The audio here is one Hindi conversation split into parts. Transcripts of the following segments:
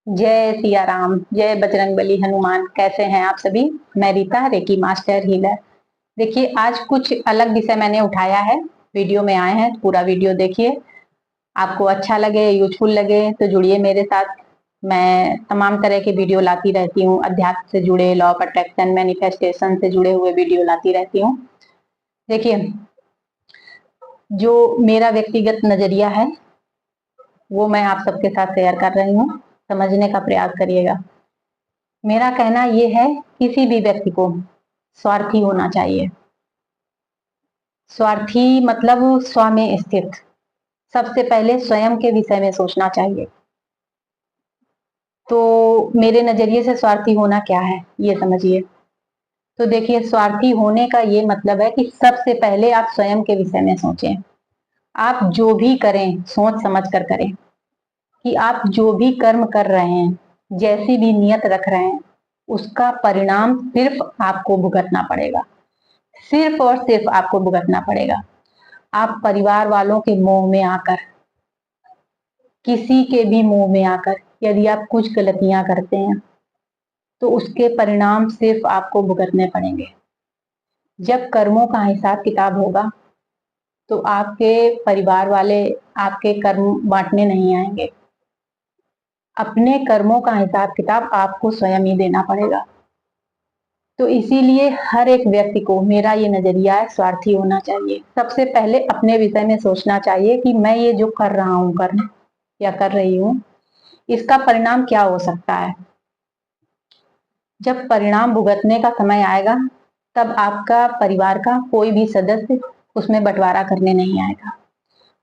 जय सिया राम, जय बजरंगबली हनुमान। कैसे हैं आप सभी? मैं रीता, रेकी मास्टर हीलर। देखिए, आज कुछ अलग विषय मैंने उठाया है। वीडियो में आए हैं, पूरा वीडियो देखिए। आपको अच्छा लगे, यूजफुल लगे तो जुड़िए मेरे साथ। मैं तमाम तरह के वीडियो लाती रहती हूँ। अध्यात्म से जुड़े, लॉ ऑफ अट्रैक्शन, मैनिफेस्टेशन से जुड़े हुए वीडियो लाती रहती हूँ। देखिए, जो मेरा व्यक्तिगत नजरिया है वो मैं आप सबके साथ शेयर कर रही हूँ। समझने का प्रयास करिएगा। मेरा कहना यह है, किसी भी व्यक्ति को स्वार्थी होना चाहिए। स्वार्थी मतलब स्व में स्थित। सबसे पहले स्वयं के विषय में सोचना चाहिए। तो मेरे नजरिए से स्वार्थी होना क्या है, ये समझिए। तो देखिए, स्वार्थी होने का ये मतलब है कि सबसे पहले आप स्वयं के विषय में सोचें। आप जो भी करें सोच समझ कर करें, कि आप जो भी कर्म कर रहे हैं, जैसी भी नियत रख रहे हैं, उसका परिणाम सिर्फ आपको भुगतना पड़ेगा। सिर्फ और सिर्फ आपको भुगतना पड़ेगा। आप परिवार वालों के मोह में आकर, किसी के भी मोह में आकर यदि आप कुछ गलतियां करते हैं तो उसके परिणाम सिर्फ आपको भुगतने पड़ेंगे। जब कर्मों का हिसाब किताब होगा तो आपके परिवार वाले आपके कर्म बांटने नहीं आएंगे। अपने कर्मों का हिसाब किताब आपको स्वयं ही देना पड़ेगा। तो इसीलिए हर एक व्यक्ति को, मेरा ये नजरिया है, स्वार्थी होना चाहिए। सबसे पहले अपने विषय में सोचना चाहिए कि मैं ये जो कर रहा हूँ कर्म या कर रही हूँ, इसका परिणाम क्या हो सकता है। जब परिणाम भुगतने का समय आएगा तब आपका परिवार का कोई भी सदस्य उसमें बंटवारा करने नहीं आएगा।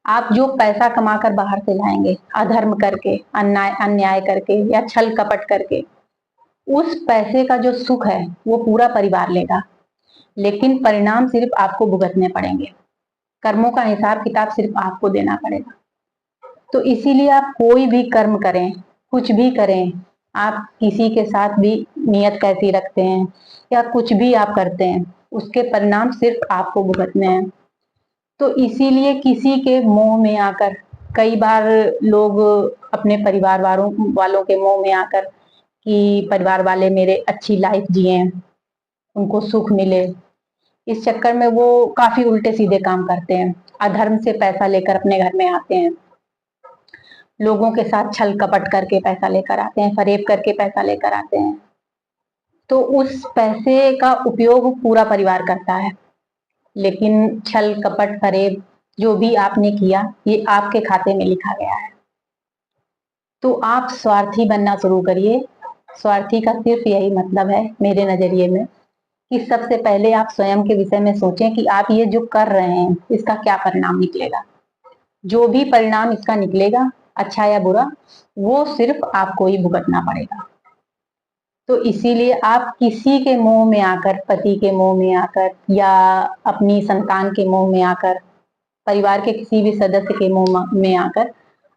आप जो पैसा कमाकर बाहर से लाएंगे, अधर्म करके, अन्याय करके या छल कपट करके, उस पैसे का जो सुख है वो पूरा परिवार लेगा, लेकिन परिणाम सिर्फ आपको भुगतने पड़ेंगे। कर्मों का हिसाब किताब सिर्फ आपको देना पड़ेगा। तो इसीलिए आप कोई भी कर्म करें, कुछ भी करें, आप किसी के साथ भी नियत कैसी रखते हैं या कुछ भी आप करते हैं, उसके परिणाम सिर्फ आपको भुगतने हैं। तो इसीलिए किसी के मोह में आकर, कई बार लोग अपने परिवार वालों के मोह में आकर कि परिवार वाले मेरे अच्छी लाइफ जिए, उनको सुख मिले, इस चक्कर में वो काफी उल्टे सीधे काम करते हैं। अधर्म से पैसा लेकर अपने घर में आते हैं, लोगों के साथ छल कपट करके पैसा लेकर आते हैं, फरेब करके पैसा लेकर आते हैं। तो उस पैसे का उपयोग पूरा परिवार करता है, लेकिन छल कपट फरेब जो भी आपने किया ये आपके खाते में लिखा गया है। तो आप स्वार्थी बनना शुरू करिए। स्वार्थी का सिर्फ यही मतलब है मेरे नजरिए में, कि सबसे पहले आप स्वयं के विषय में सोचें कि आप ये जो कर रहे हैं इसका क्या परिणाम निकलेगा। जो भी परिणाम इसका निकलेगा, अच्छा या बुरा, वो सिर्फ आपको ही भुगतना पड़ेगा। तो इसीलिए आप किसी के मुंह में आकर, पति के मुंह में आकर या अपनी संतान के मुंह में आकर, परिवार के किसी भी सदस्य के मुंह में आकर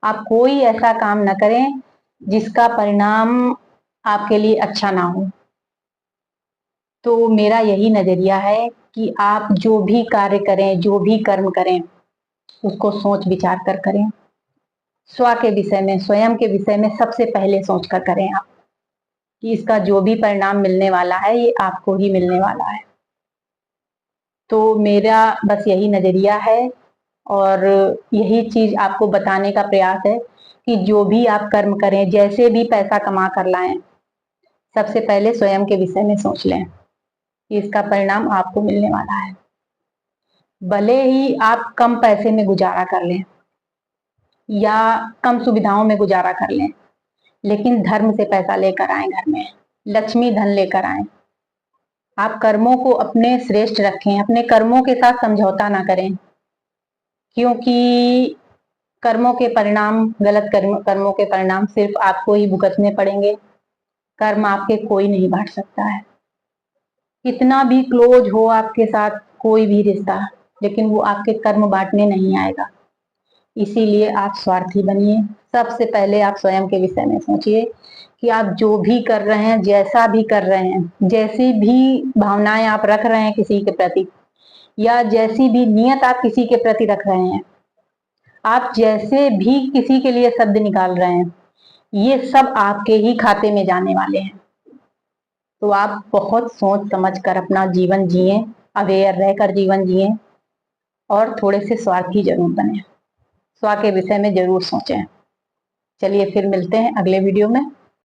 आप कोई ऐसा काम न करें जिसका परिणाम आपके लिए अच्छा ना हो। तो मेरा यही नजरिया है कि आप जो भी कार्य करें, जो भी कर्म करें, उसको सोच विचार कर करें। स्व के विषय में, स्वयं के विषय में सबसे पहले सोच कर करें आप, कि इसका जो भी परिणाम मिलने वाला है ये आपको ही मिलने वाला है। तो मेरा बस यही नजरिया है और यही चीज आपको बताने का प्रयास है कि जो भी आप कर्म करें, जैसे भी पैसा कमा कर लाएं, सबसे पहले स्वयं के विषय में सोच लें कि इसका परिणाम आपको मिलने वाला है। भले ही आप कम पैसे में गुजारा कर लें या कम सुविधाओं में गुजारा कर लें, लेकिन धर्म से पैसा लेकर आए घर में, लक्ष्मी धन लेकर आए। आप कर्मों को अपने श्रेष्ठ रखें, अपने कर्मों के साथ समझौता ना करें, क्योंकि कर्मों के परिणाम, गलत कर्मों के परिणाम सिर्फ आपको ही भुगतने पड़ेंगे। कर्म आपके कोई नहीं बांट सकता है, कितना भी क्लोज हो आपके साथ कोई भी रिश्ता, लेकिन वो आपके कर्म बांटने नहीं आएगा। इसीलिए आप स्वार्थी बनिए। सबसे पहले आप स्वयं के विषय में सोचिए कि आप जो भी कर रहे हैं, जैसा भी कर रहे हैं, जैसी भी भावनाएं आप रख रहे हैं किसी के प्रति, या जैसी भी नियत आप किसी के प्रति रख रहे हैं, आप जैसे भी किसी के लिए शब्द निकाल रहे हैं, ये सब आपके ही खाते में जाने वाले हैं। तो आप बहुत सोच समझ कर अपना जीवन जिए, अवेयर रहकर जीवन जिए और थोड़े से स्वार्थी जरूर बने। स्व के विषय में जरूर सोचें। चलिए फिर मिलते हैं अगले वीडियो में।